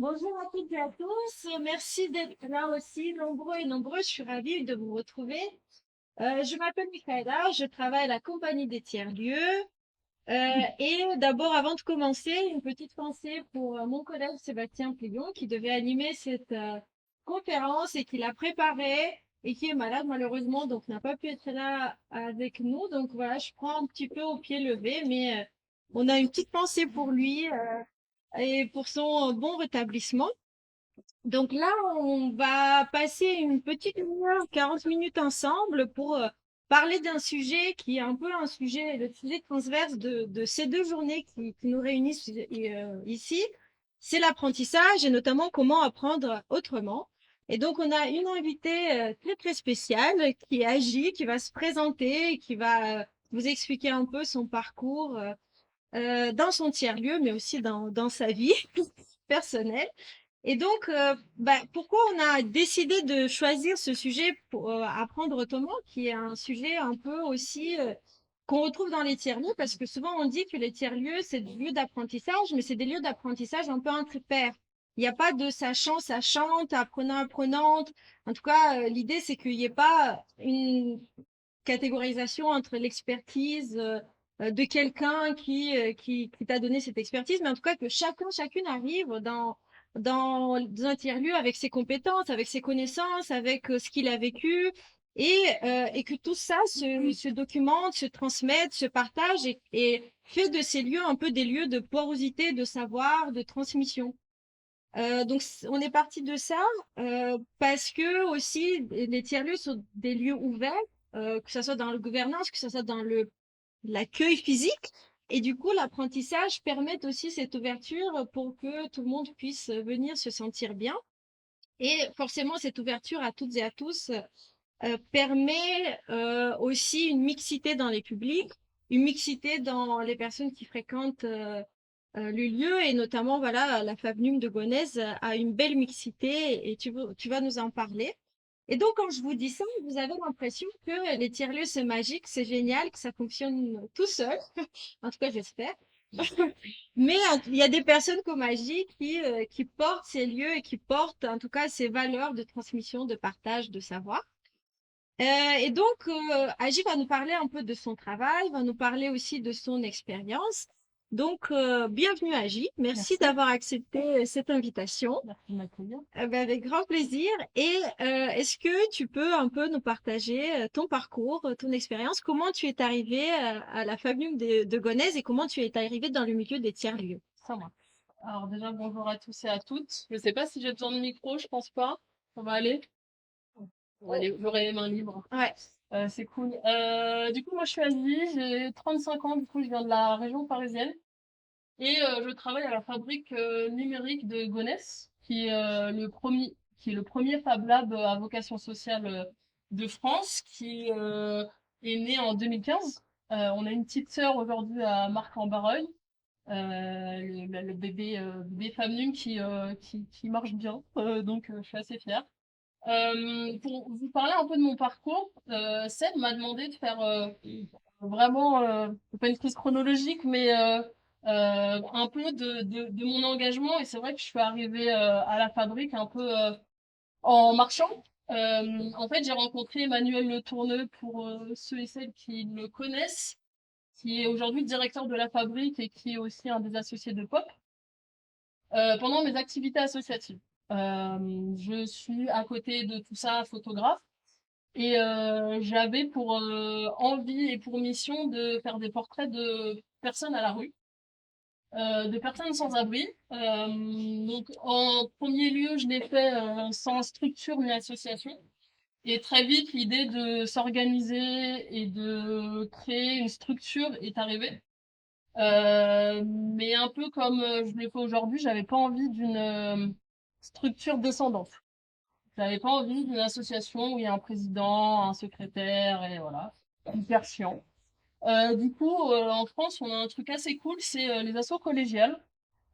Bonjour à toutes et à tous. Merci d'être là aussi, nombreux et nombreuses. Je suis ravie de vous retrouver. Je m'appelle Michaela, je travaille à la compagnie des tiers-lieux. Et d'abord, avant de commencer, une petite pensée pour mon collègue Sébastien Plion qui devait animer cette conférence et qui l'a préparée et qui est malade malheureusement, donc n'a pas pu être là avec nous. Donc voilà, je prends un petit peu au pied levé, mais on a une petite pensée pour lui et pour son bon rétablissement. Donc là, on va passer une petite heure, 40 minutes ensemble pour parler d'un sujet qui est un peu un sujet, le sujet transverse de ces deux journées qui nous réunissent ici. C'est l'apprentissage et notamment comment apprendre autrement. Et donc, on a une invitée très, très spéciale qui agit, qui va se présenter, qui va vous expliquer un peu son parcours dans son tiers-lieu, mais aussi dans sa vie personnelle. Et donc, pourquoi on a décidé de choisir ce sujet pour apprendre autrement, qui est un sujet un peu aussi qu'on retrouve dans les tiers-lieux, parce que souvent on dit que les tiers-lieux, c'est des lieux d'apprentissage, mais c'est des lieux d'apprentissage un peu entre pairs. Il n'y a pas de sachante, apprenante. En tout cas, l'idée, c'est qu'il n'y ait pas une catégorisation entre l'expertise de quelqu'un qui t'a donné cette expertise, mais en tout cas que chacune arrive dans un tiers-lieu avec ses compétences, avec ses connaissances, avec ce qu'il a vécu, et que tout ça se documente, se transmette, se partage et fait de ces lieux un peu des lieux de porosité, de savoir, de transmission. Donc, on est parti de ça parce que aussi les tiers-lieux sont des lieux ouverts, que ce soit dans la gouvernance, que ce soit dans l'accueil physique. Et du coup, l'apprentissage permet aussi cette ouverture pour que tout le monde puisse venir se sentir bien. Et forcément, cette ouverture à toutes et à tous permet aussi une mixité dans les publics, une mixité dans les personnes qui fréquentent le lieu et notamment voilà la Fabnum de Gonesse a une belle mixité et tu vas nous en parler. Et donc quand je vous dis ça, vous avez l'impression que les tiers-lieux c'est magique, c'est génial, que ça fonctionne tout seul. En tout cas, j'espère. Mais il y a des personnes comme Agi qui portent ces lieux et qui portent en tout cas ces valeurs de transmission, de partage, de savoir. Et donc, Agi va nous parler un peu de son travail, va nous parler aussi de son expérience. Donc, bienvenue Agi. Merci Merci, d'avoir accepté cette invitation. merci de m'accueillir. Avec grand plaisir. Et est-ce que tu peux un peu nous partager ton parcours, ton expérience, comment tu es arrivé à la Fabium de Gonesse et comment tu es arrivé dans le milieu des tiers-lieux? Ça marche. Alors déjà, bonjour à tous et à toutes. Je sais pas si j'ai besoin de micro, je pense pas. Ça va aller? Bon, allez, j'aurai les mains libres. Ouais, C'est cool. Du coup, moi, je suis Asie, j'ai 35 ans, du coup, je viens de la région parisienne. Et je travaille à la fabrique numérique de Gonesse, qui est le premier Fab Lab à vocation sociale de France, qui est né en 2015. On a une petite sœur aujourd'hui à Marc-en-Barœul. Le bébé Famnum qui marche bien, donc je suis assez fière. Pour vous parler un peu de mon parcours, Seb m'a demandé de faire vraiment, pas une crise chronologique, mais un peu de mon engagement. Et c'est vrai que je suis arrivée à la fabrique un peu en marchant. En fait, j'ai rencontré Emmanuel Le Tourneux pour ceux et celles qui le connaissent, qui est aujourd'hui directeur de la fabrique et qui est aussi un des associés de Pop, pendant mes activités associatives. Je suis à côté de tout ça photographe et j'avais pour envie et pour mission de faire des portraits de personnes à la rue, de personnes sans abri. Donc en premier lieu, je l'ai fait sans structure ni association. Et très vite, l'idée de s'organiser et de créer une structure est arrivée. Mais un peu comme je le fais aujourd'hui, j'avais pas envie d'une structure descendante. J'avais pas envie d'une association où il y a un président, un secrétaire et voilà, hyper chiant. Du coup, en France, on a un truc assez cool, c'est les assos collégiales.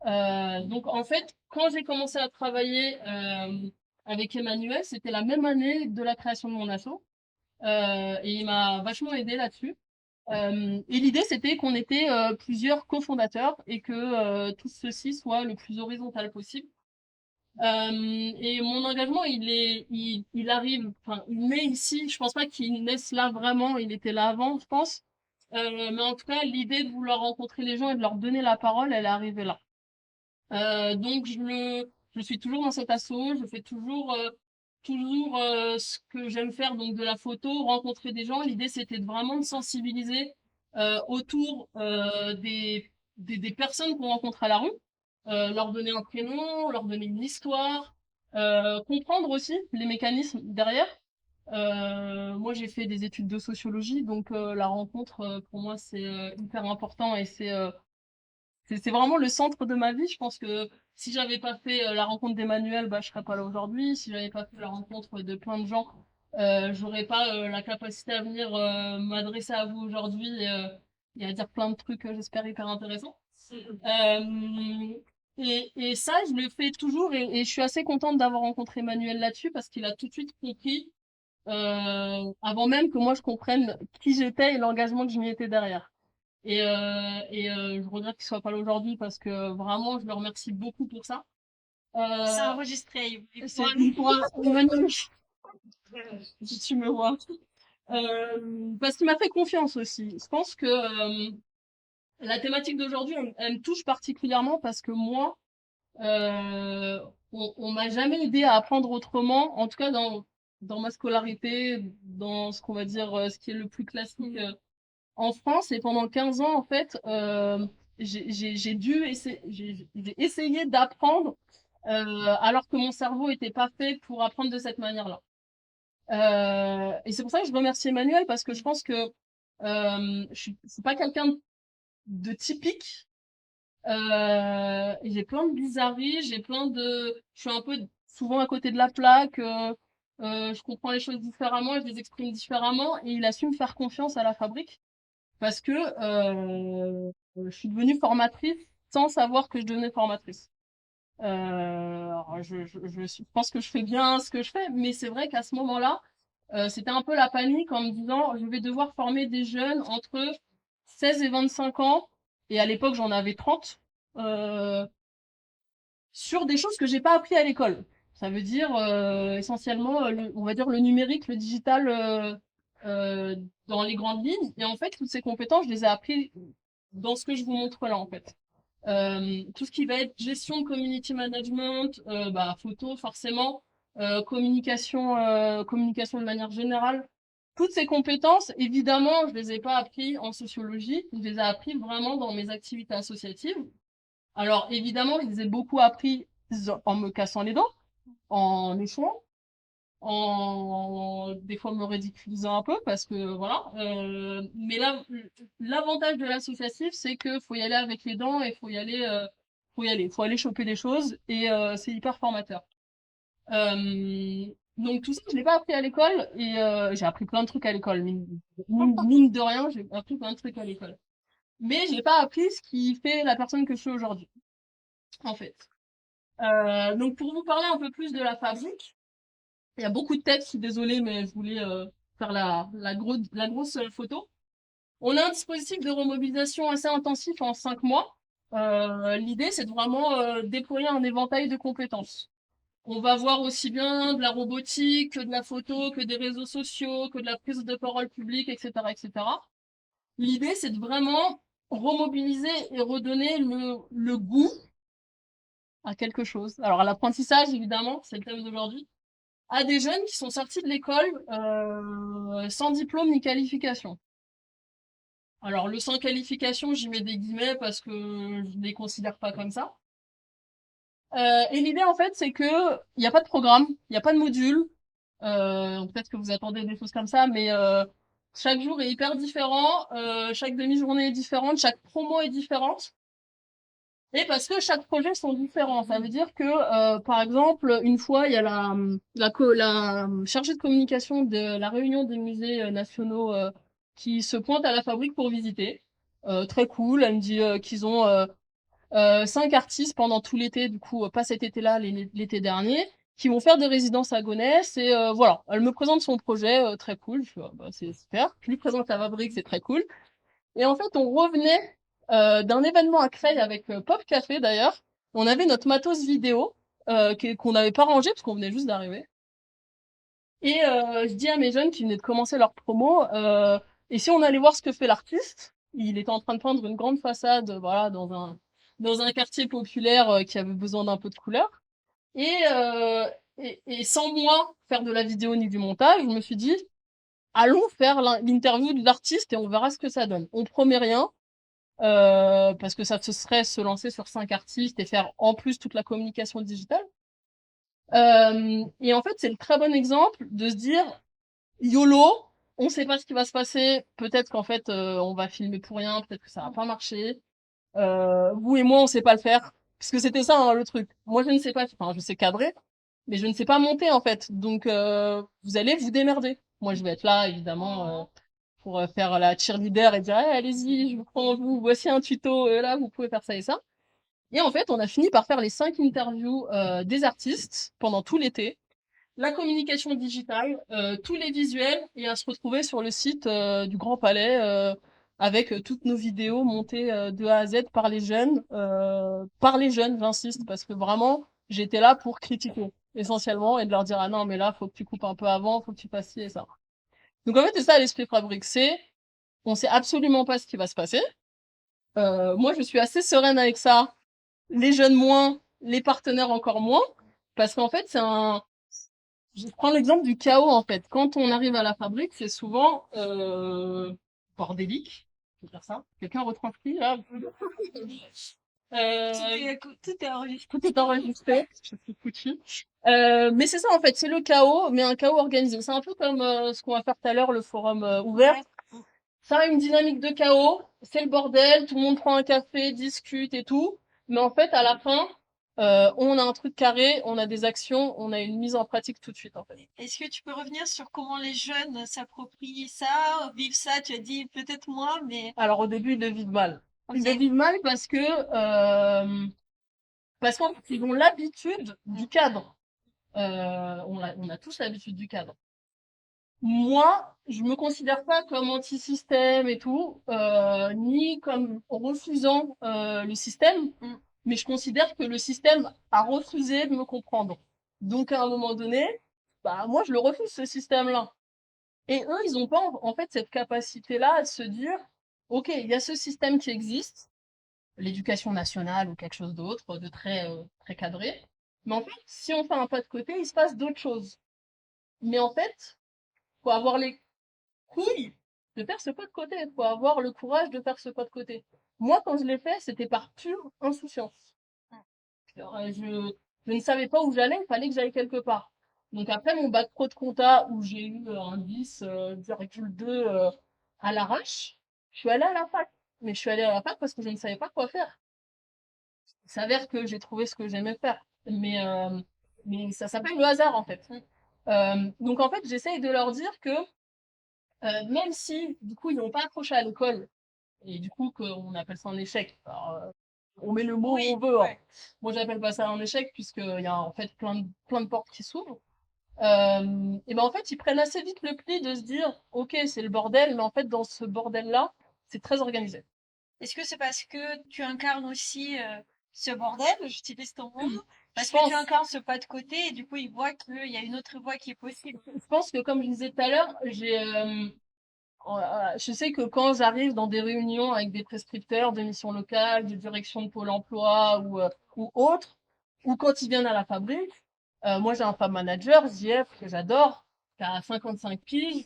Donc en fait, quand j'ai commencé à travailler avec Emmanuel, c'était la même année de la création de mon asso, et il m'a vachement aidé là-dessus. Et l'idée, c'était qu'on était plusieurs cofondateurs et que tout ceci soit le plus horizontal possible. Et mon engagement, il arrive, enfin, il naît ici. Je pense pas qu'il naisse là vraiment. Il était là avant, je pense. Mais en tout cas, l'idée de vouloir rencontrer les gens et de leur donner la parole, elle est arrivée là. Donc je suis toujours dans cet assaut. Je fais toujours ce que j'aime faire, donc de la photo, rencontrer des gens. L'idée, c'était de vraiment de sensibiliser autour des personnes qu'on rencontre à la rue, leur donner un prénom, leur donner une histoire, comprendre aussi les mécanismes derrière. Moi, j'ai fait des études de sociologie, donc la rencontre, pour moi, c'est hyper important et c'est vraiment le centre de ma vie. Je pense que si j'avais pas fait la rencontre d'Emmanuel, bah, je serais pas là aujourd'hui. Si j'avais pas fait la rencontre de plein de gens, j'aurais pas la capacité à venir m'adresser à vous aujourd'hui et à dire plein de trucs, j'espère, hyper intéressants. Et ça, je le fais toujours et je suis assez contente d'avoir rencontré Emmanuel là-dessus parce qu'il a tout de suite compris, avant même que moi je comprenne qui j'étais et l'engagement que je m'y étais derrière. Je regrette qu'il soit pas là aujourd'hui parce que vraiment, je le remercie beaucoup pour ça. C'est Euh, enregistré. il pourra Emmanuel, si tu me vois. Parce qu'il m'a fait confiance aussi. Je pense que la thématique d'aujourd'hui, elle me touche particulièrement parce que moi, euh, on m'a jamais aidé à apprendre autrement, en tout cas dans ma scolarité, dans ce qu'on va dire, ce qui est le plus classique en France. Et pendant 15 ans, en fait, j'ai essayé d'apprendre alors que mon cerveau était pas fait pour apprendre de cette manière-là. Et c'est pour ça que je remercie Emmanuel parce que je pense que je suis pas quelqu'un de typique. J'ai plein de bizarreries, je suis un peu souvent à côté de la plaque. Je comprends les choses différemment, je les exprime différemment, et il a su me faire confiance à la fabrique parce que je suis devenue formatrice sans savoir que je devenais formatrice. Alors je pense que je fais bien ce que je fais, mais c'est vrai qu'à ce moment-là, c'était un peu la panique en me disant, je vais devoir former des jeunes entre 16 et 25 ans, et à l'époque j'en avais 30, euh, sur des choses que j'ai pas appris à l'école. Ça veut dire essentiellement, on va dire le numérique, le digital euh, dans les grandes lignes. Et en fait, toutes ces compétences, je les ai appris dans ce que je vous montre là, en fait. Tout ce qui va être gestion de community management, bah, photo forcément, communication de manière générale. Toutes ces compétences, évidemment, je les ai pas appris en sociologie, je les ai appris vraiment dans mes activités associatives. Alors, évidemment, je les ai beaucoup appris en me cassant les dents, en échouant, en des fois me ridiculisant un peu parce que voilà. Mais là, l'avantage de l'associatif, c'est que faut y aller avec les dents et faut aller choper des choses et c'est hyper formateur. Donc tout ça, je l'ai pas appris à l'école et j'ai appris plein de trucs à l'école. Mine de rien, j'ai appris plein de trucs à l'école. Mais j'ai pas appris ce qui fait la personne que je suis aujourd'hui, en fait. Donc pour vous parler un peu plus de la fabrique, il y a beaucoup de textes, je suis désolée, mais je voulais faire la grosse photo. On a un dispositif de remobilisation assez intensif en 5 mois. L'idée, c'est de vraiment déployer un éventail de compétences. On va voir aussi bien de la robotique, que de la photo, que des réseaux sociaux, que de la prise de parole publique, etc., etc. L'idée, c'est de vraiment remobiliser et redonner le goût à quelque chose. Alors, à l'apprentissage, évidemment, c'est le thème d'aujourd'hui, à des jeunes qui sont sortis de l'école sans diplôme ni qualification. Alors, le sans qualification, j'y mets des guillemets parce que je les considère pas comme ça. Et l'idée, en fait, c'est que il n'y a pas de programme, il n'y a pas de module. Peut-être que vous attendez des choses comme ça, mais chaque jour est hyper différent, chaque demi-journée est différente, chaque promo est différente. Et parce que chaque projet sont différents. Ça veut dire que, par exemple, une fois, il y a la chargée de communication de la réunion des musées nationaux qui se pointe à la fabrique pour visiter. Très cool. Elle me dit qu'ils ont 5 artistes pendant tout l'été, du coup, pas cet été-là, l'été dernier, qui vont faire des résidences à Gonesse. Et voilà, elle me présente son projet, très cool. Je fais, ah, bah, c'est super. Je lui présente la fabrique, c'est très cool. Et en fait, on revenait d'un événement à Creil avec Pop Café d'ailleurs. On avait notre matos vidéo qu'on n'avait pas rangé parce qu'on venait juste d'arriver. Et je dis à mes jeunes qui venaient de commencer leur promo, et si on allait voir ce que fait l'artiste? Il était en train de peindre une grande façade, voilà, dans un quartier populaire qui avait besoin d'un peu de couleur. Et, euh, et sans moi faire de la vidéo ni du montage, je me suis dit, allons faire l'interview de l'artiste et on verra ce que ça donne. On promet rien, parce que ça ce serait se lancer sur 5 artistes et faire en plus toute la communication digitale. Et en fait, c'est le très bon exemple de se dire, YOLO, on sait pas ce qui va se passer, peut-être qu'en fait, on va filmer pour rien, peut-être que ça va pas marcher. Vous et moi, on sait pas le faire. Parce que c'était ça, hein, le truc. Moi, je ne sais pas, enfin, je sais cadrer, mais je ne sais pas monter, en fait. Donc, vous allez vous démerder. Moi, je vais être là, évidemment, pour faire la cheerleader et dire, hey, allez-y, je vous prends vous, voici un tuto, là, vous pouvez faire ça et ça. Et en fait, on a fini par faire les 5 interviews des artistes pendant tout l'été, la communication digitale, tous les visuels, et à se retrouver sur le site du Grand Palais avec toutes nos vidéos montées de A à Z par les jeunes, j'insiste, parce que vraiment, j'étais là pour critiquer essentiellement et de leur dire ah non mais là faut que tu coupes un peu avant, faut que tu fasses ci et ça. Donc en fait c'est ça l'esprit Fabrique, c'est on sait absolument pas ce qui va se passer. Moi je suis assez sereine avec ça, les jeunes moins, les partenaires encore moins, parce qu'en fait c'est un je prends l'exemple du chaos en fait. Quand on arrive à la fabrique, c'est souvent bordélique. Je vais faire ça. Quelqu'un retranscrit là. Tout est enregistré. Tout est enregistré. Je suis foutue. Mais c'est ça en fait, c'est le chaos, mais un chaos organisé. C'est un peu comme ce qu'on va faire tout à l'heure, le forum ouvert. Ouais. Ça a une dynamique de chaos, c'est le bordel, tout le monde prend un café, discute et tout. Mais en fait, à la fin, on a un truc carré, on a des actions, on a une mise en pratique tout de suite, en fait. Est-ce que tu peux revenir sur comment les jeunes s'approprient ça, vivent ça? Tu as dit peut-être moins, mais Alors, au début, ils le vivent mal. Ils le ok. vivent mal parce qu'en fait, ils ont l'habitude du cadre. On a tous l'habitude du cadre. Moi, je me considère pas comme anti-système et tout, ni comme refusant le système, Mm. mais je considère que le système a refusé de me comprendre. Donc à un moment donné, bah moi je le refuse ce système-là. Et eux, ils ont pas en fait cette capacité-là à se dire, ok, il y a ce système qui existe, l'éducation nationale ou quelque chose d'autre de très cadré, mais en fait, si on fait un pas de côté, il se passe d'autres choses. Mais en fait, faut avoir les couilles de faire ce pas de côté. Il faut avoir le courage de faire ce pas de côté. Moi, quand je l'ai fait, c'était par pure insouciance. Je ne savais pas où j'allais, il fallait que j'aille quelque part. Donc après mon bac pro de compta, où j'ai eu un 10, 2 à l'arrache, je suis allée à la fac. Mais je suis allée à la fac parce que je ne savais pas quoi faire. Il s'avère que j'ai trouvé ce que j'aimais faire. Mais ça s'appelle le hasard, en fait. Donc en fait, j'essaye de leur dire que même si, du coup, ils n'ont pas accroché à l'école, et du coup, qu'on appelle ça un échec. Alors, on met le mot où Oui, on veut, hein. ouais. Moi, j'appelle pas ça un échec, puisqu'il y a en fait plein de portes qui s'ouvrent. Et ben en fait, ils prennent assez vite le pli de se dire, ok, c'est le bordel, mais en fait, dans ce bordel-là, c'est très organisé. Est-ce que c'est parce que tu incarnes aussi ce bordel, j'utilise ton mot, Je parce que tu pense, incarnes ce pas de côté et du coup ils voient qu'il y a une autre voie qui est possible. je pense que comme je disais tout à l'heure, je sais que quand j'arrive dans des réunions avec des prescripteurs de missions locales, de direction de Pôle emploi ou autres, ou quand ils viennent à la fabrique, moi j'ai un fab manager, JF, que j'adore, qui a 55 piges,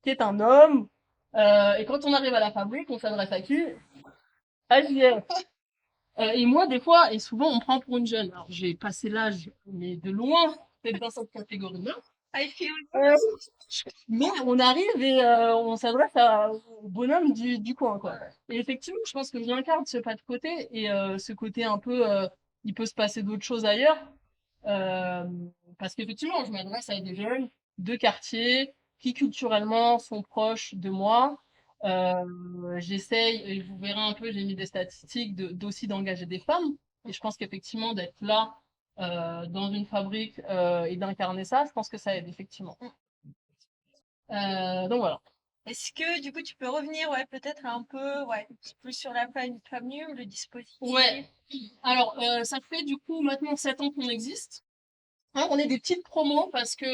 qui est un homme, et quand on arrive à la fabrique, on s'adresse à qui? À JF. Et moi, des fois, et souvent, on me prend pour une jeune. Alors, j'ai passé l'âge, mais de loin, d'être dans cette catégorie-là. I feel Euh, mais on arrive et on s'adresse au bonhomme du coin, quoi. Et effectivement, je pense que je l'incarne ce pas de côté et ce côté un peu, il peut se passer d'autres choses ailleurs. Euh, Parce qu'effectivement, je m'adresse à des jeunes de quartier qui culturellement sont proches de moi. J'essaye, et vous verrez un peu, j'ai mis des statistiques d'aussi d'engager des femmes. Et je pense qu'effectivement, d'être là dans une fabrique et d'incarner ça, je pense que ça aide effectivement. Donc voilà. Est-ce que du coup tu peux revenir ouais peut-être un peu ouais plus sur la famille, le dispositif. Ouais. Alors, ça fait du coup maintenant 7 ans qu'on existe. Hein, on est des petites promos parce que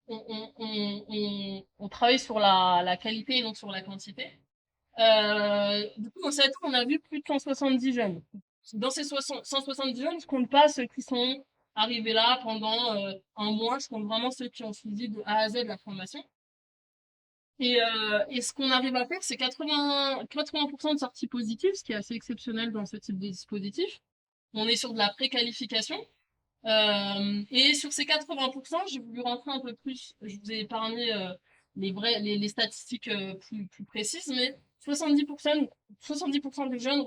on travaille sur la qualité et donc sur la quantité. Du coup, dans cette année, on a vu plus de 170 jeunes. Dans ces 170 jeunes, je compte pas ceux qui sont arrivés là pendant un mois, je compte vraiment ceux qui ont suivi de A à Z la formation. Et ce qu'on arrive à faire, c'est 80% de sorties positives, ce qui est assez exceptionnel dans ce type de dispositif. On est sur de la préqualification. Et sur ces 80%, j'ai voulu rentrer un peu plus. Je vous ai épargné les statistiques plus précises, mais 70%, 70% des jeunes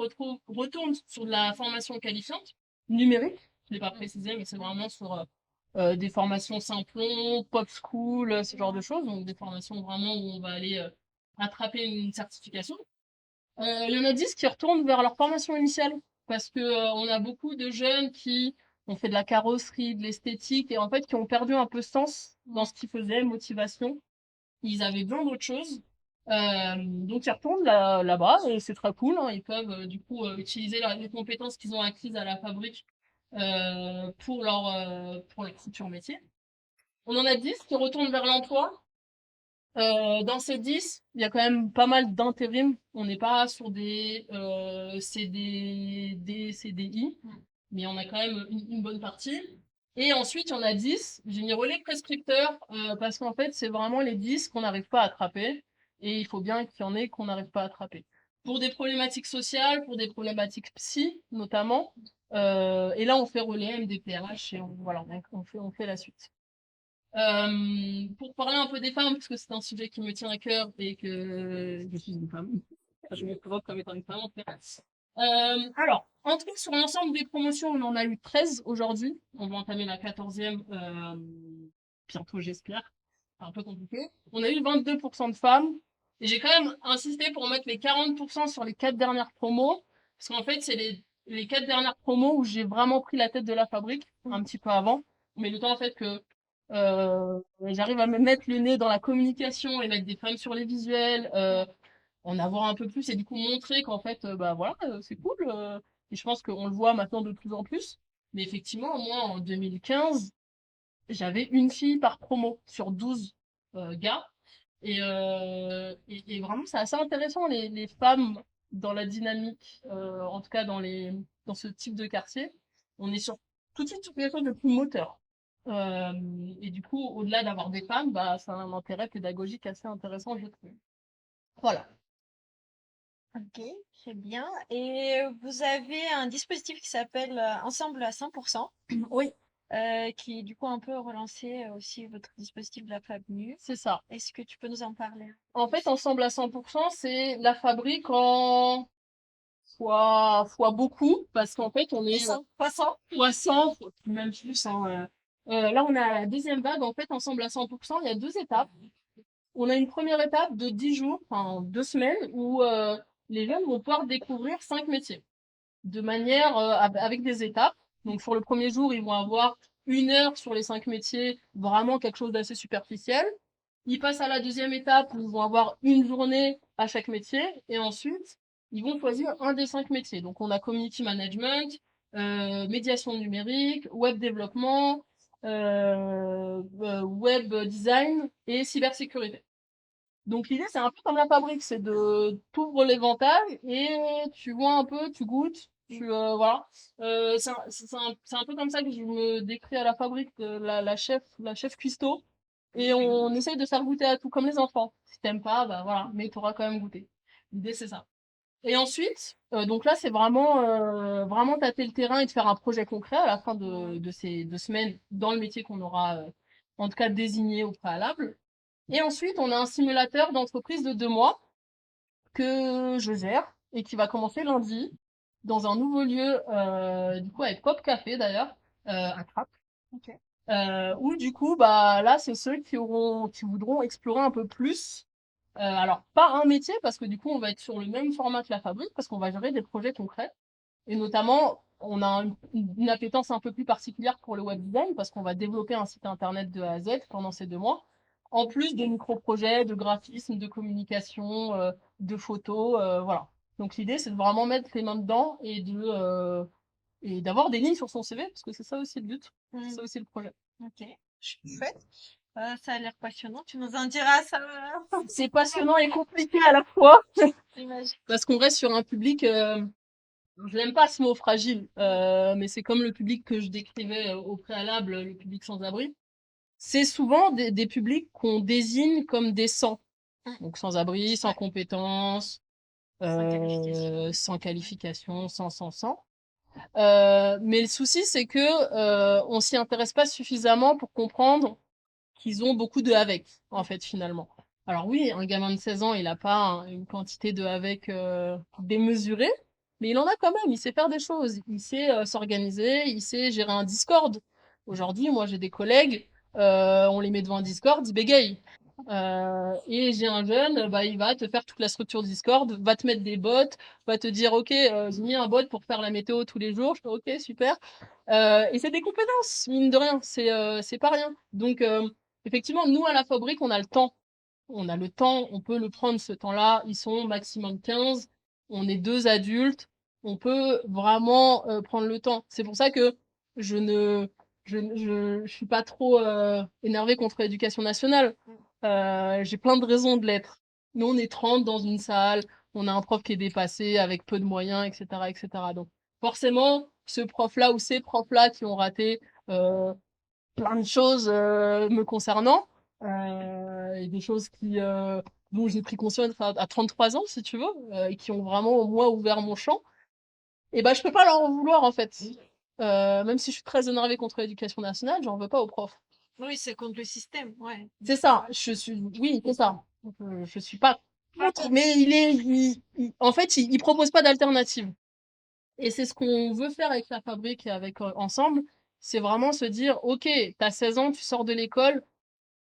retournent sur de la formation qualifiante numérique. Je l'ai pas précisé, mais c'est vraiment sur des formations Simplon, Pop School, ce genre de choses. Donc des formations vraiment où on va aller attraper une certification. Il y en a 10 qui retournent vers leur formation initiale parce que on a beaucoup de jeunes qui ont fait de la carrosserie, de l'esthétique et en fait qui ont perdu un peu sens dans ce qu'ils faisaient, motivation. Ils avaient besoin d'autre chose. Donc ils retournent là-bas et c'est très cool. Hein. Ils peuvent du coup utiliser les compétences qu'ils ont acquises à la fabrique pour leur futur métier. On en a 10 qui retournent vers l'emploi. Dans ces 10, il y a quand même pas mal d'intérim. On n'est pas sur des CDD, CDI, mais on a quand même une bonne partie. Et ensuite, il y en a 10. J'ai mis relais prescripteurs parce qu'en fait, c'est vraiment les 10 qu'on n'arrive pas à attraper. Et il faut bien qu'il y en ait qu'on n'arrive pas à attraper. Pour des problématiques sociales, pour des problématiques psy, notamment. Et là, on fait relais MDPH et voilà, on fait la suite. Pour parler un peu des femmes, parce que c'est un sujet qui me tient à cœur et que je suis une femme. Je me présente comme étant une femme, en fait. Alors, en tout cas, sur l'ensemble des promotions, on en a eu 13 aujourd'hui. On va entamer la 14e, bientôt, j'espère. C'est un peu compliqué. On a eu 22% de femmes. Et j'ai quand même insisté pour mettre les 40% sur les 4 dernières promos. Parce qu'en fait, c'est les 4 dernières promos où j'ai vraiment pris la tête de la fabrique, un petit peu avant. Mais le temps, en fait, que j'arrive à me mettre le nez dans la communication et mettre des femmes sur les visuels, en avoir un peu plus et du coup montrer qu'en fait, bah voilà, c'est cool. Et je pense qu'on le voit maintenant de plus en plus. Mais effectivement, moi, en 2015, j'avais une fille par promo sur 12 gars. Et vraiment, c'est assez intéressant, les femmes dans la dynamique, en tout cas dans ce type de quartier. On est sur tout de suite sur quelque chose de plus moteur. Et du coup, au-delà d'avoir des femmes, bah, ça a un intérêt pédagogique assez intéressant, je trouve. Voilà. Ok, très bien. Et vous avez un dispositif qui s'appelle Ensemble à 100%, Oui, qui du coup un peu relancé aussi votre dispositif de la FABNU. c'est ça. Est-ce que tu peux nous en parler? En fait, ensemble à 100%, c'est la fabrique en fois beaucoup, parce qu'en fait, on est Pas 100. fois 100, même plus. Hein, là, on a la deuxième vague. En fait, ensemble à 100%, il y a 2 étapes. On a une première étape de 10 jours, enfin 2 semaines, où les jeunes vont pouvoir découvrir 5 métiers de manière avec des étapes. Donc sur le premier jour, ils vont avoir 1 heure sur les 5 métiers, vraiment quelque chose d'assez superficiel. Ils passent à la deuxième étape où ils vont avoir une journée à chaque métier et ensuite ils vont choisir un des 5 métiers. Donc on a community management, médiation numérique, web développement, web design et cybersécurité. Donc l'idée, c'est un peu comme la fabrique, c'est de t'ouvres l'éventail et tu vois un peu, tu goûtes, voilà. C'est un peu comme ça que je me décris à la fabrique, la chef cuistot. Et on essaye de faire goûter à tout, comme les enfants. Si t'aimes pas, bah voilà, mais t'auras quand même goûté. L'idée, c'est ça. Et ensuite, donc là, c'est vraiment tâter le terrain et de faire un projet concret à la fin de ces 2 semaines dans le métier qu'on aura, en tout cas, désigné au préalable. Et ensuite, on a un simulateur d'entreprise de 2 mois que je gère et qui va commencer lundi dans un nouveau lieu, du coup avec Pop Café d'ailleurs, à Trappes. Ok. Où du coup, bah là, c'est ceux qui voudront explorer un peu plus. Alors pas un métier parce que du coup, on va être sur le même format que la fabrique parce qu'on va gérer des projets concrets. Et notamment, on a une appétence un peu plus particulière pour le web design parce qu'on va développer un site internet de A à Z pendant ces 2 mois. En plus de micro-projets, de graphisme, de communication, de photos, voilà. Donc l'idée, c'est de vraiment mettre les mains dedans et d'avoir des lignes sur son CV parce que c'est ça aussi le but, c'est ça aussi le projet. Ok, chouette. Ça a l'air passionnant. Tu nous en diras ça, C'est passionnant et compliqué à la fois. j'imagine. Parce qu'on reste sur un public, je n'aime pas ce mot fragile, mais c'est comme le public que je décrivais au préalable, le public sans-abri. C'est souvent des publics qu'on désigne comme des sans. Donc sans-abri, sans Ouais. compétences, sans qualification, sans. Mais le souci, c'est que on s'y intéresse pas suffisamment pour comprendre qu'ils ont beaucoup de avec, en fait, finalement. Alors oui, un gamin de 16 ans, il a pas une quantité de avec démesurée, mais il en a quand même. Il sait faire des choses, il sait s'organiser, il sait gérer un Discord. Aujourd'hui, moi, j'ai des collègues, on les met devant un Discord, ils bégayent. Et j'ai un jeune, bah, il va te faire toute la structure Discord, va te mettre des bots, va te dire, ok, j'ai mis un bot pour faire la météo tous les jours. Je fais, ok, super. Et c'est des compétences, mine de rien, c'est pas rien. Donc, effectivement, nous, à la fabrique, on a le temps. On a le temps, on peut le prendre ce temps-là. Ils sont maximum 15. On est deux adultes. On peut vraiment prendre le temps. C'est pour ça que je ne, je suis pas trop énervée contre l'éducation nationale. J'ai plein de raisons de l'être. Nous, on est 30 dans une salle. On a un prof qui est dépassé avec peu de moyens, etc., etc. Donc, forcément, ce prof-là ou ces profs-là qui ont raté plein de choses me concernant et des choses dont j'ai pris conscience à 33 ans, si tu veux, et qui ont vraiment, au moins, ouvert mon champ. Et ben, je peux pas leur en vouloir, en fait. Même si je suis très énervée contre l'éducation nationale, j'en veux pas aux profs. Oui, c'est contre le système, ouais. C'est ça, oui, c'est ça. Je suis pas contre, mais en fait, il propose pas d'alternative. Et c'est ce qu'on veut faire avec la fabrique et avec ensemble. C'est vraiment se dire, ok, t'as 16 ans, tu sors de l'école.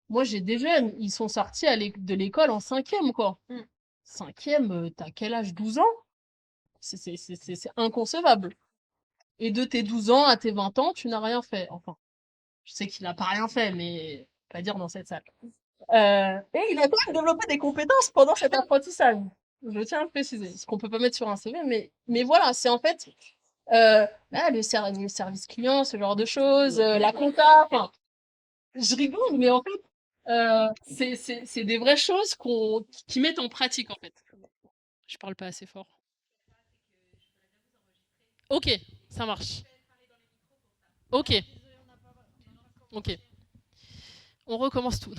Moi, j'ai des jeunes, ils sont sortis de l'école en cinquième, quoi. Mm. Cinquième, t'as quel âge? 12 ans? C'est inconcevable. Et de tes 12 ans à tes 20 ans, tu n'as rien fait. Enfin, je sais qu'il n'a pas rien fait, mais pas dire dans cette salle. Et il a quand même développé des compétences pendant cet apprentissage. Je tiens à le préciser. Ce qu'on peut pas mettre sur un CV, mais voilà, c'est en fait le service client, ce genre de choses, la compta. Enfin, je rigole, mais en fait, c'est des vraies choses qui mettent en pratique, en fait. Je parle pas assez fort. Ok, ça marche. Ok, ok. On recommence tout.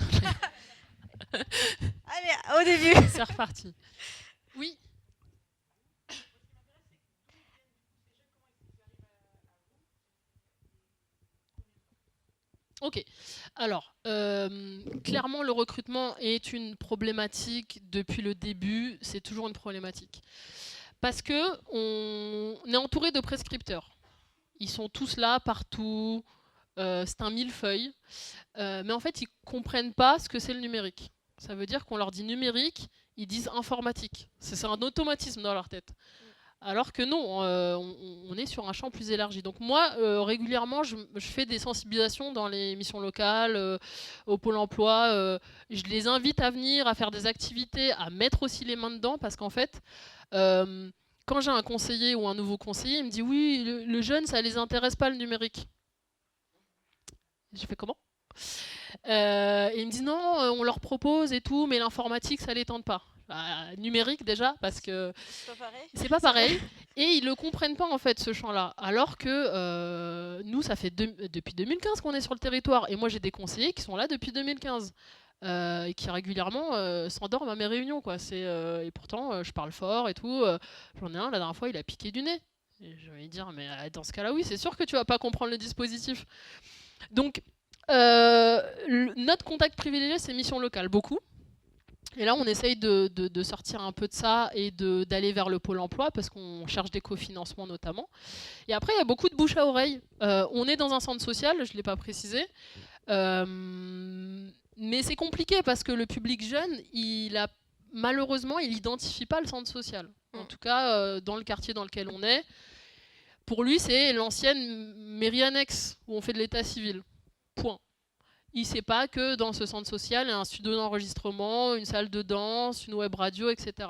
Allez, au début. C'est reparti. Oui. Ok. Alors, clairement, le recrutement est une problématique depuis le début. C'est toujours une problématique. Parce que on est entouré de prescripteurs. Ils sont tous là, partout. C'est un millefeuille. Mais en fait, ils comprennent pas ce que c'est le numérique. Ça veut dire qu'on leur dit numérique, ils disent informatique. C'est un automatisme dans leur tête. Alors que non, on est sur un champ plus élargi. Donc moi, régulièrement, je fais des sensibilisations dans les missions locales, au Pôle emploi. Je les invite à venir, à faire des activités, à mettre aussi les mains dedans, parce qu'en fait, quand j'ai un conseiller ou un nouveau conseiller, il me dit oui, le jeune, ça les intéresse pas le numérique. Je fais comment? Et il me dit non, on leur propose et tout, mais l'informatique, ça les tente pas. Bah, numérique déjà, parce que c'est pas pareil. Et ils le comprennent pas en fait ce champ-là. Alors que nous, ça fait depuis 2015 qu'on est sur le territoire. Et moi, j'ai des conseillers qui sont là depuis 2015. Et qui régulièrement s'endorment à mes réunions, quoi. Et pourtant, je parle fort et tout. J'en ai un, la dernière fois, il a piqué du nez. Et je vais lui dire, mais dans ce cas-là, oui, c'est sûr que tu vas pas comprendre le dispositif. Donc, notre contact privilégié, c'est mission locale, beaucoup. Et là, on essaye de sortir un peu de ça et d'aller vers le pôle emploi parce qu'on cherche des cofinancements notamment. Et après, il y a beaucoup de bouche à oreille. On est dans un centre social, je ne l'ai pas précisé. Mais c'est compliqué parce que le public jeune, malheureusement, il n'identifie pas le centre social. En tout cas, dans le quartier dans lequel on est. Pour lui, c'est l'ancienne mairie annexe où on fait de l'état civil. Point. Il ne sait pas que dans ce centre social, il y a un studio d'enregistrement, une salle de danse, une web radio, etc.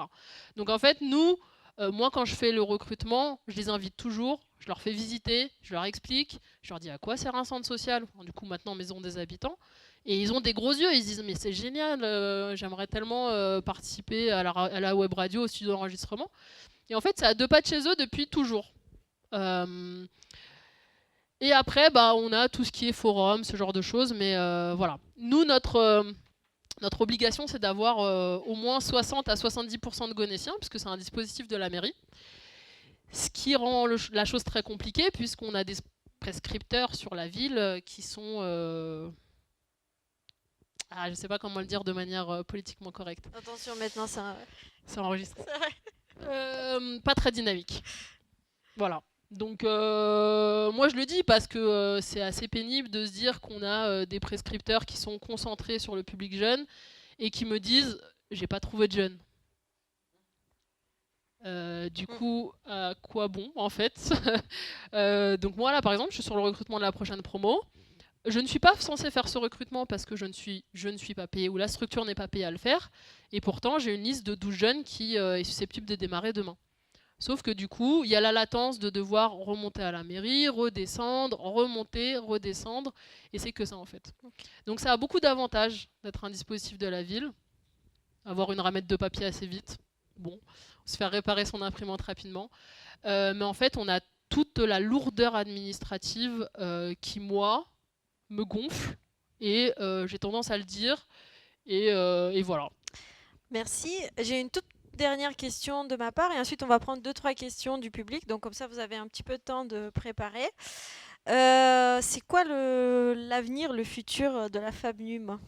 Donc en fait, nous, moi quand je fais le recrutement, je les invite toujours. je leur fais visiter, je leur explique, je leur dis à quoi sert un centre social, du coup maintenant maison des habitants, et ils ont des gros yeux, ils se disent mais c'est génial, j'aimerais tellement participer à la web radio, au studio d'enregistrement. Et en fait, c'est à 2 pas de chez eux depuis toujours. Et après, on a tout ce qui est forum, ce genre de choses, mais voilà. Nous, notre obligation, c'est d'avoir au moins 60 à 70% de gonéciens, puisque c'est un dispositif de la mairie. Ce qui rend la chose très compliquée, puisqu'on a des prescripteurs sur la ville qui sont... je ne sais pas comment le dire de manière politiquement correcte. Attention, maintenant, c'est enregistré. Pas très dynamique. Voilà. Donc moi je le dis parce que c'est assez pénible de se dire qu'on a des prescripteurs qui sont concentrés sur le public jeune et qui me disent j'ai pas trouvé de jeunes. Du coup, à quoi bon en fait. Donc moi là par exemple je suis sur le recrutement de la prochaine promo. Je ne suis pas censée faire ce recrutement parce que je ne suis pas payée ou la structure n'est pas payée à le faire. Et pourtant j'ai une liste de 12 jeunes qui est susceptible de démarrer demain. Sauf que du coup, il y a la latence de devoir remonter à la mairie, redescendre, remonter, redescendre. Et c'est que ça en fait. Okay. Donc ça a beaucoup d'avantages d'être un dispositif de la ville. Avoir une ramette de papier assez vite. Bon, se faire réparer son imprimante rapidement. Mais en fait, on a toute la lourdeur administrative qui, moi, me gonfle. Et j'ai tendance à le dire. Et voilà. Merci. J'ai une toute dernière question de ma part et ensuite on va prendre 2-3 questions du public, donc comme ça vous avez un petit peu de temps de préparer. C'est quoi l'avenir, le futur de la FabNum?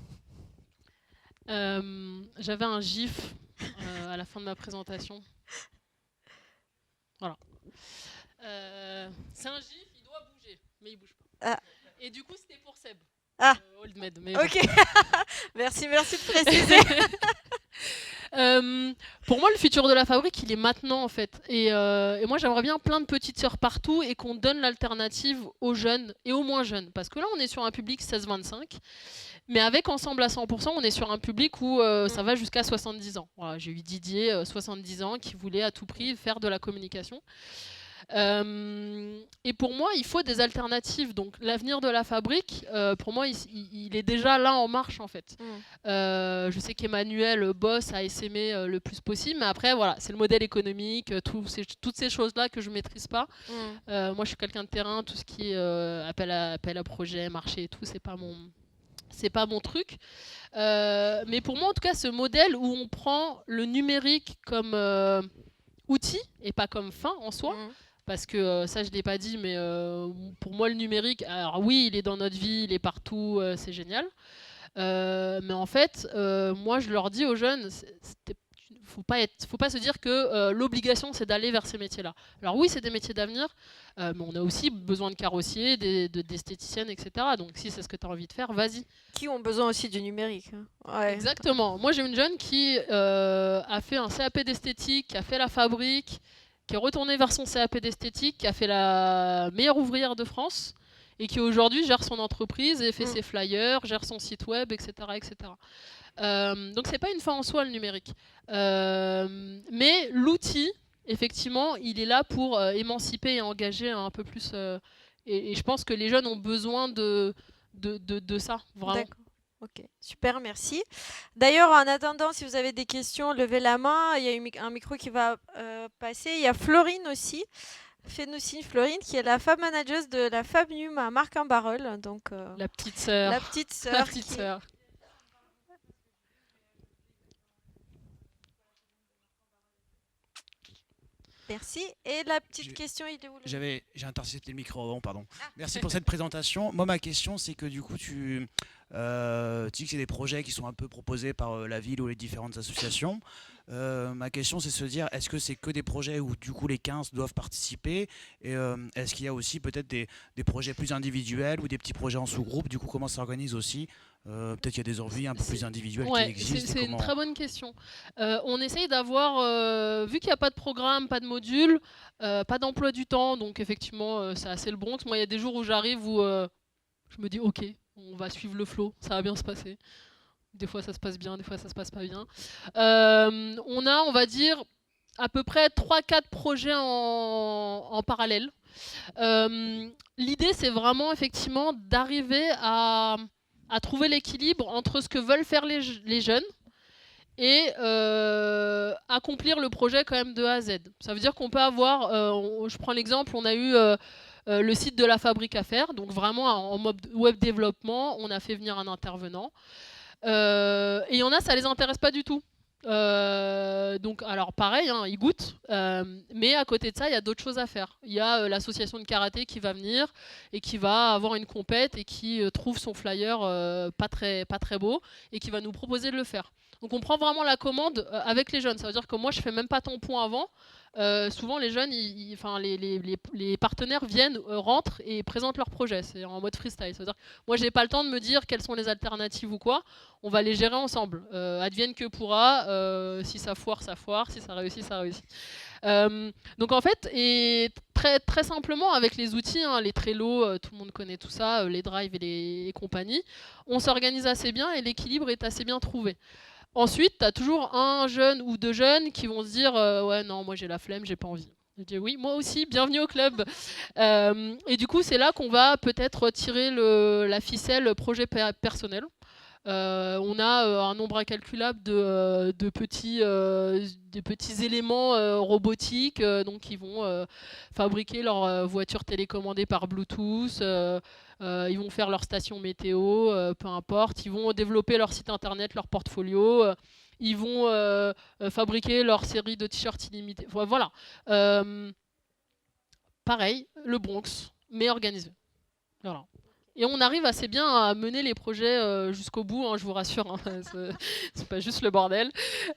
J'avais un gif à la fin de ma présentation. Voilà. C'est un gif, il doit bouger, mais il bouge pas. Ah. Et du coup c'était pour Seb. Old Med, mais ok. Bon. merci de préciser. Pour moi, le futur de la fabrique, il est maintenant en fait. Et moi, j'aimerais bien plein de petites sœurs partout et qu'on donne l'alternative aux jeunes et aux moins jeunes. Parce que là, on est sur un public 16-25. Mais avec Ensemble à 100%, on est sur un public où ça va jusqu'à 70 ans. Voilà, j'ai eu Didier, 70 ans, qui voulait à tout prix faire de la communication. Et pour moi, il faut des alternatives. Donc l'avenir de la fabrique, pour moi, il est déjà là en marche en fait. Je sais qu'Emmanuel bosse à essaimer le plus possible, mais après, voilà, c'est le modèle économique, toutes ces choses-là que je ne maîtrise pas. Moi, je suis quelqu'un de terrain, tout ce qui est appel à projet, marché et tout, c'est pas mon truc. Mais pour moi, en tout cas, ce modèle où on prend le numérique comme outil et pas comme fin en soi, parce que ça, je ne l'ai pas dit, mais pour moi, le numérique, alors oui, il est dans notre vie, il est partout, c'est génial. Mais en fait, moi, je leur dis aux jeunes, faut pas se dire que l'obligation, c'est d'aller vers ces métiers-là. Alors oui, c'est des métiers d'avenir, mais on a aussi besoin de carrossiers, d'esthéticiennes, etc. Donc si c'est ce que tu as envie de faire, vas-y. Qui ont besoin aussi du numérique. Ouais. Exactement. Moi, j'ai une jeune qui a fait un CAP d'esthétique, qui a fait la fabrique, qui est retournée vers son CAP d'esthétique, qui a fait la meilleure ouvrière de France, et qui aujourd'hui gère son entreprise et fait ses flyers, gère son site web, etc. etc. Donc c'est pas une fin en soi le numérique. Mais l'outil, effectivement, il est là pour émanciper et engager un peu plus. Et je pense que les jeunes ont besoin de ça, vraiment. D'accord. Ok, super, merci. D'ailleurs, en attendant, si vous avez des questions, levez la main. Il y a un micro qui va passer. Il y a Florine aussi. Fais-nous signe, Florine, qui est la fab manager de la FabNum à Marc-en-Barœul. Donc, la petite sœur. La petite sœur. La petite sœur. Merci. Et la petite question, il est où? J'ai intercepté le micro avant, pardon. Merci pour cette présentation. Moi, ma question, c'est que du coup, tu dis que c'est des projets qui sont un peu proposés par la ville ou les différentes associations. Ma question, c'est de se dire, est-ce que c'est que des projets où du coup les 15 doivent participer? Et est-ce qu'il y a aussi peut-être des projets plus individuels ou des petits projets en sous-groupe? Du coup, comment ça s'organise aussi? Peut-être qu'il y a des envies un peu plus individuelles qui existent. C'est une très bonne question. On essaye d'avoir, vu qu'il n'y a pas de programme, pas de module, pas d'emploi du temps, donc effectivement c'est assez le Bronx. Moi il y a des jours où j'arrive où je me dis ok, on va suivre le flow, ça va bien se passer. Des fois ça se passe bien, des fois ça se passe pas bien. On a, on va dire, à peu près 3-4 projets en parallèle. L'idée, c'est vraiment effectivement d'arriver à trouver l'équilibre entre ce que veulent faire les jeunes et accomplir le projet quand même de A à Z. Ça veut dire qu'on peut avoir, je prends l'exemple, on a eu le site de la fabrique à faire, donc vraiment en mode web développement, on a fait venir un intervenant. Et il y en a, ça les intéresse pas du tout. Donc, alors pareil, hein, ils goûtent, mais à côté de ça, il y a d'autres choses à faire. Il y a l'association de karaté qui va venir et qui va avoir une compète et qui trouve son flyer pas très beau et qui va nous proposer de le faire. Donc on prend vraiment la commande avec les jeunes. Ça veut dire que moi, je fais même pas tampon avant. Souvent, les jeunes, enfin, les partenaires viennent, rentrent et présentent leur projet. C'est en mode freestyle. Ça veut dire que moi, j'ai pas le temps de me dire quelles sont les alternatives ou quoi. On va les gérer ensemble. Advienne que pourra. Si ça foire, ça foire. Si ça réussit, ça réussit. Donc en fait, et très simplement avec les outils, hein, les Trello, tout le monde connaît tout ça, les Drive et compagnie, on s'organise assez bien et l'équilibre est assez bien trouvé. Ensuite, tu as toujours un jeune ou deux jeunes qui vont se dire ouais, non, moi j'ai la flemme, j'ai pas envie. Je dis oui, moi aussi, bienvenue au club. Et du coup, c'est là qu'on va peut-être tirer la ficelle projet personnel. On a un nombre incalculable de petits éléments robotiques donc qui vont fabriquer leur voiture télécommandée par Bluetooth. Ils vont faire leur station météo, peu importe. Ils vont développer leur site internet, leur portfolio. Ils vont fabriquer leur série de t-shirts illimités. Voilà. Pareil, le Bronx, mais organisé. Voilà. Et on arrive assez bien à mener les projets jusqu'au bout, hein, je vous rassure. Hein, c'est pas juste le bordel.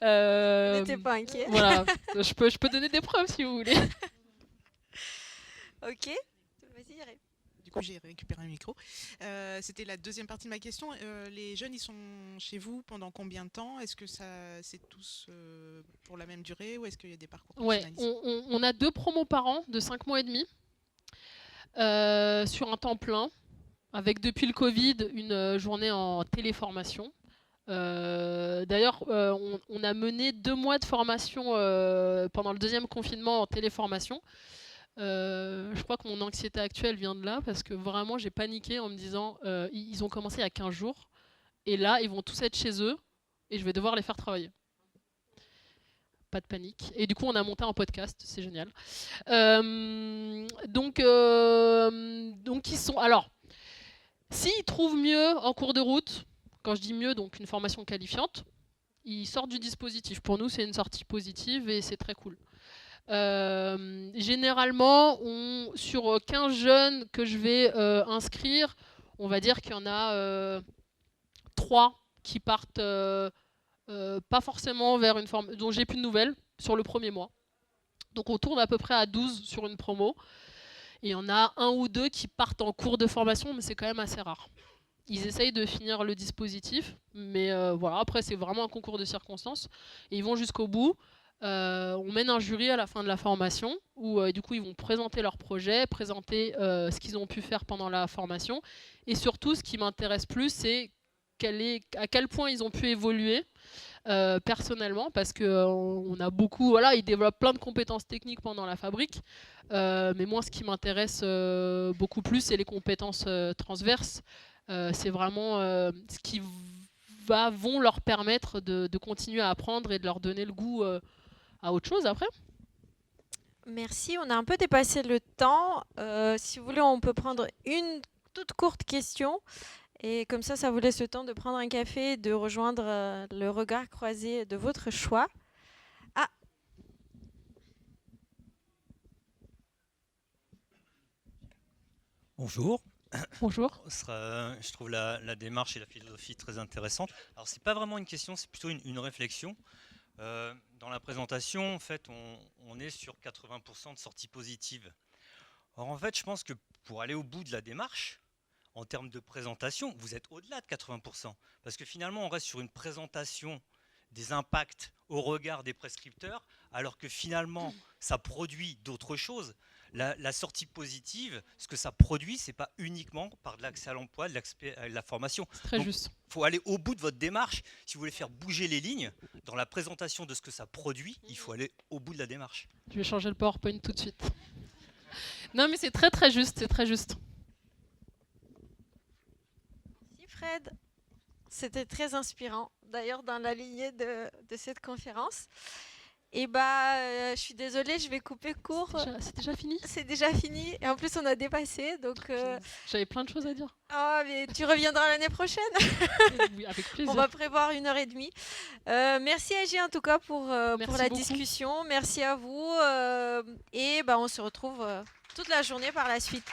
N'étais pas inquiet. Voilà, je peux donner des preuves si vous voulez. Ok. Vas-y, Irène. Du coup, j'ai récupéré un micro. C'était la deuxième partie de ma question. Les jeunes, ils sont chez vous pendant combien de temps? Est-ce que c'est tous pour la même durée ou est-ce qu'il y a des parcours personnalisés? Ouais, on a 2 promos par an de 5 mois et demi sur un temps plein, avec depuis le Covid une journée en téléformation. D'ailleurs, on a mené 2 mois de formation pendant le deuxième confinement en téléformation. Je crois que mon anxiété actuelle vient de là parce que vraiment j'ai paniqué en me disant ils ont commencé il y a 15 jours et là ils vont tous être chez eux et je vais devoir les faire travailler. Pas de panique. Et du coup on a monté un podcast, c'est génial. Donc ils sont... Alors, s'ils trouvent mieux en cours de route, quand je dis mieux, donc une formation qualifiante, ils sortent du dispositif. Pour nous c'est une sortie positive et c'est très cool. Généralement, sur 15 jeunes que je vais inscrire, on va dire qu'il y en a 3 qui partent pas forcément vers une forme dont j'ai plus de nouvelles sur le premier mois. Donc on tourne à peu près à 12 sur une promo. Et il y en a 1 ou 2 qui partent en cours de formation, mais c'est quand même assez rare. Ils essayent de finir le dispositif, mais voilà, après c'est vraiment un concours de circonstances. Et ils vont jusqu'au bout. On mène un jury à la fin de la formation où du coup ils vont présenter leur projet, présenter ce qu'ils ont pu faire pendant la formation et surtout ce qui m'intéresse plus c'est à quel point ils ont pu évoluer personnellement parce que on a beaucoup, voilà, ils développent plein de compétences techniques pendant la fabrique, mais moi ce qui m'intéresse beaucoup plus c'est les compétences transverses. C'est vraiment ce qui vont leur permettre de continuer à apprendre et de leur donner le goût à autre chose après. Merci, on a un peu dépassé le temps. Si vous voulez, on peut prendre une toute courte question. Et comme ça vous laisse le temps de prendre un café et de rejoindre le regard croisé de votre choix. Ah. Bonjour. Bonjour. Je trouve la démarche et la philosophie très intéressante. Alors, c'est pas vraiment une question, c'est plutôt une réflexion. Dans la présentation, en fait, on est sur 80% de sorties positives. Or, en fait, je pense que pour aller au bout de la démarche, en termes de présentation, vous êtes au-delà de 80%. Parce que finalement, on reste sur une présentation des impacts au regard des prescripteurs, alors que finalement, ça produit d'autres choses. la sortie positive, ce que ça produit, c'est pas uniquement par de l'accès à l'emploi, de l'accès à la formation. C'est très juste. Il faut aller au bout de votre démarche. Si vous voulez faire bouger les lignes, dans la présentation de ce que ça produit, il faut aller au bout de la démarche. Je vais changer le PowerPoint tout de suite. Non, mais c'est très très juste, c'est très juste. Merci Fred. C'était très inspirant, d'ailleurs dans la lignée de cette conférence. Et je suis désolée, je vais couper court. C'est déjà fini? C'est déjà fini. Et en plus, on a dépassé. Donc, J'avais plein de choses à dire. oh, mais tu reviendras l'année prochaine. Oui, avec plaisir. On va prévoir 1h30. Merci Agi en tout cas pour la beaucoup. discussion. Merci à vous. Et on se retrouve toute la journée par la suite.